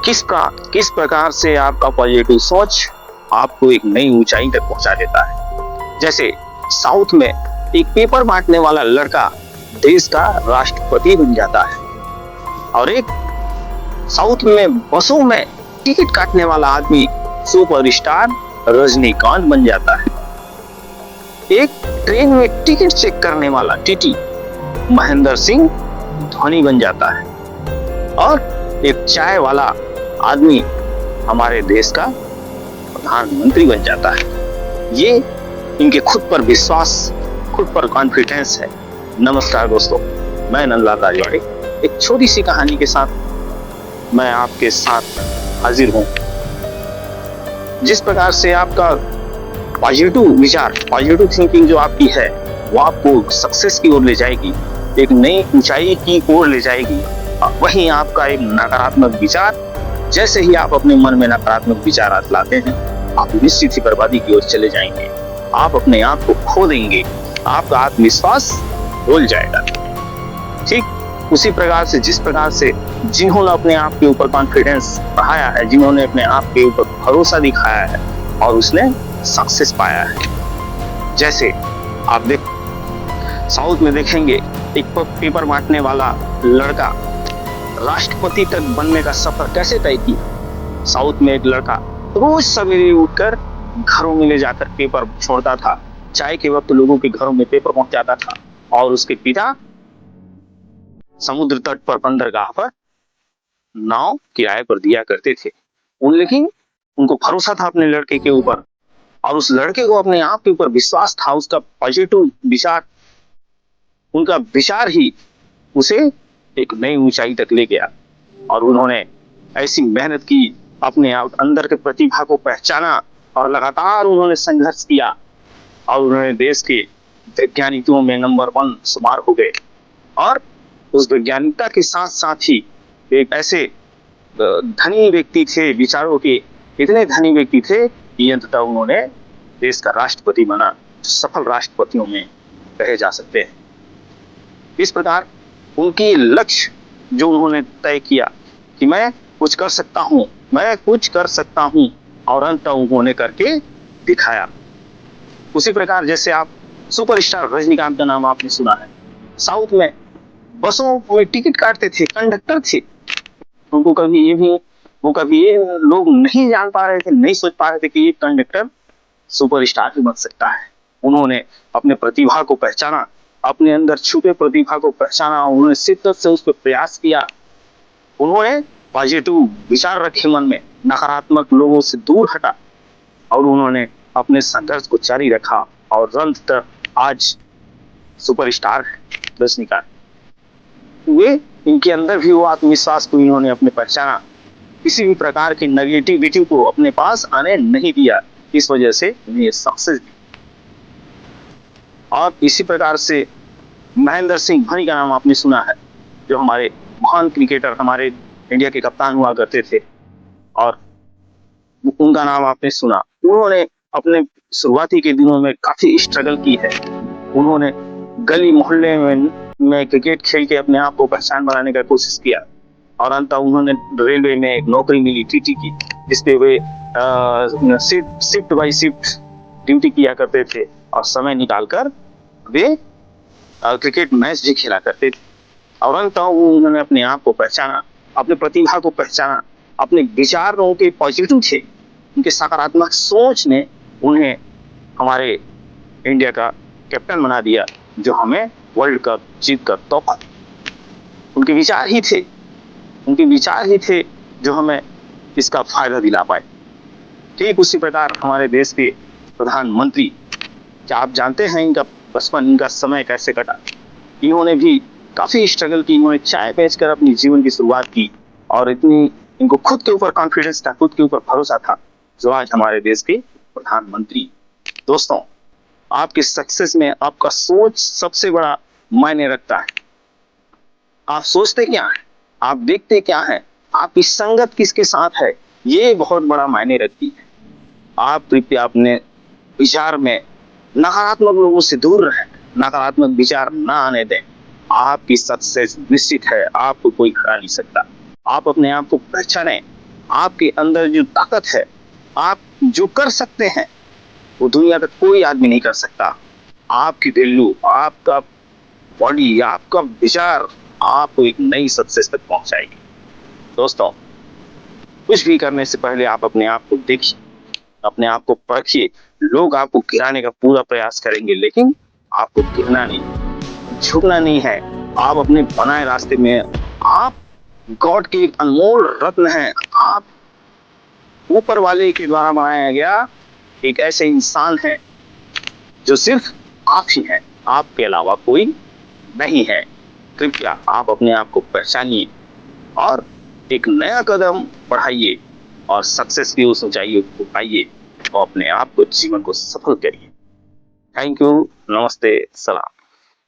किस प्रकार से आपका पॉजिटिव सोच आपको एक नई ऊंचाई तक पहुंचा देता है। जैसे साउथ में एक पेपर बांटने वाला लड़का देश का राष्ट्रपति बन जाता है, और एक साउथ में बसों में टिकट काटने वाला आदमी सुपरस्टार रजनीकांत बन जाता है। एक ट्रेन में टिकट चेक करने वाला टीटी महेंद्र सिंह धोनी बन जाता है, और एक चाय वाला आदमी हमारे देश का प्रधानमंत्री बन जाता है। ये इनके खुद पर विश्वास, खुद पर कॉन्फिडेंस है। नमस्कार दोस्तों, मैं नंदलाल राजवाड़ी एक छोटी सी कहानी के साथ मैं आपके साथ हाजिर हूं। जिस प्रकार से आपका पॉजिटिव विचार, पॉजिटिव थिंकिंग जो आपकी है, वो आपको सक्सेस की ओर ले जाएगी, एक नई ऊंचाई की ओर ले जाएगी। वहीं आपका एक नकारात्मक विचार, जैसे ही आप अपने मन में नकारात्मक विचार लाते हैं, आप निश्चित ही बर्बादी की ओर चले जाएंगे। आप अपने आप को खो देंगे, आपका आत्मविश्वास डोल जाएगा। ठीक उसी प्रकार से जिस प्रकार से जिन्होंने अपने आप के ऊपर कॉन्फिडेंस बढ़ाया है, जिन्होंने अपने आप के ऊपर भरोसा दिखाया है और उसने सक्सेस पाया है। जैसे आप साउथ में देखेंगे, एक पेपर बांटने वाला लड़का राष्ट्रपति तक बनने का सफर कैसे तय किया। साउथ में एक लड़का रोज सवेरे उठकर घरों में ले जाकर पेपर छोड़ता था। चाय के वक्त लोगों के घरों में पेपर पहुंचाता था, और उसके पिता समुद्र तट पर बंदरगाह पर नाव किराए पर दिया करते थे। लेकिन उनको भरोसा था अपने लड़के के ऊपर, और उस लड़के को अपने आप के ऊपर विश्वास था। उसका पॉजिटिव विचार, उनका विचार ही उसे एक नई ऊंचाई तक ले गया। और उन्होंने ऐसी मेहनत की, अपने आप अंदर के प्रतिभा को पहचाना, और लगातार उन्होंने संघर्ष किया, और उन्होंने देश के वैज्ञानिकों में नंबर 1 शुमार हो गए। और उस वैज्ञानिकता के साथ साथ ही एक ऐसे धनी व्यक्ति थे, विचारों के इतने धनी व्यक्ति थे कि अंततः उन्होंने देश का राष्ट्रपति बना, सफल राष्ट्रपतियों में कहे जा सकते हैं। इस प्रकार उनकी लक्ष्य जो उन्होंने तय किया कि मैं कुछ कर सकता हूं, मैं कुछ कर सकता हूं, और अंततः उन्होंने करके दिखाया। उसी प्रकार जैसे आप सुपरस्टार रजनीकांत का नाम आपने सुना है। साउथ में बसों में टिकट काटते थे, कंडक्टर थे। उनको कभी ये लोग नहीं जान पा रहे थे, नहीं सोच पा रहे थे कि ये कंडक्टर सुपरस्टार भी बन सकता है। उन्होंने अपने प्रतिभा को पहचाना, अपने अंदर छुपे प्रतिभा को पहचाना, उन्होंने शिद्दत से उस पर प्रयास किया। उन्होंने पॉजिटिव विचार रखे मन में, नकारात्मक लोगों से दूर हटा, और उन्होंने अपने संघर्ष को जारी रखा, और अंततः आज सुपरस्टार है रजनीकांत। वे इनके अंदर भी वो आत्मविश्वास को इन्होंने अपने पहचाना, किसी भी प्रकार की नेगेटिविटी को अपने पास आने नहीं दिया। इस वजह से ये सक्सेस। और इसी प्रकार से महेंद्र सिंह धोनी का नाम आपने सुना है, जो हमारे महान क्रिकेटर, हमारे इंडिया के कप्तान हुआ करते थे, और उनका नाम आपने सुना। उन्होंने अपने शुरुआती के दिनों में काफी स्ट्रगल की है। उन्होंने गली मोहल्ले में क्रिकेट खेल के अपने आप को पहचान बनाने का कोशिश किया, और अंततः उन्होंने रेलवे में एक नौकरी मिली टीटी की, जिसपे वे शिफ्ट बाय शिफ्ट ड्यूटी किया करते थे, और समय निकालकर वे क्रिकेट मैच भी खेला करते थे। और अंततः उन्होंने अपने आप को पहचाना, अपने प्रतिभा को पहचाना, अपने विचार उनके पॉजिटिव थे, उनके सकारात्मक सोच ने उन्हें हमारे इंडिया का कैप्टन बना दिया, जो हमें वर्ल्ड कप जीत कर तोहफा। उनके विचार ही थे जो हमें इसका फायदा दिला पाए। ठीक उसी प्रकार हमारे देश के प्रधानमंत्री, क्या आप जानते हैं इनका बचपन, इनका समय कैसे कटा। इन्होंने भी काफी स्ट्रगल की, इन्होंने चाय बेचकर अपनी जीवन की शुरुआत की, और इतनी इनको खुद के ऊपर कॉन्फिडेंस था, खुद के ऊपर भरोसा था, जो आज हमारे देश के प्रधानमंत्री। दोस्तों, आपकी सक्सेस में आपका सोच सबसे बड़ा मायने रखता है। आप सोचते क्या है, आप देखते क्या है, आपकी संगत किसके साथ है, ये बहुत बड़ा मायने रखती है। आप कृपया अपने विचार में नकारात्मक लोगों से दूर रहें, नकारात्मक विचार ना आने दें। आपकी सक्सेस निश्चित है, आपको कोई हरा नहीं सकता। आप अपने आप को पहचानें, आपके अंदर जो ताकत है, आप जो कर सकते हैं, वो दुनिया का कोई आदमी नहीं कर सकता। आपकी वैल्यू, आपका बॉडी, आपका विचार आपको एक नई सक्सेस तक पहुंचाएगी। दोस्तों, कुछ भी करने से पहले आप अपने आप को देखिए, अपने आप को परखिए। लोग आपको गिराने का पूरा प्रयास करेंगे, लेकिन आपको गिरना नहीं, झुकना नहीं है। आप अपने बनाए रास्ते में, आप गॉड के एक अनमोल रत्न हैं। आप ऊपर वाले के द्वारा बनाया गया एक ऐसे इंसान है जो सिर्फ आप ही हैं, आपके अलावा कोई नहीं है। कृपया आप अपने आप को पहचानिए और एक नया कदम बढ़ाइए और सक्सेस की उस ऊंचाई को पाइए और अपने आप को, जीवन को सफल करिए। थैंक यू, नमस्ते, सलाम।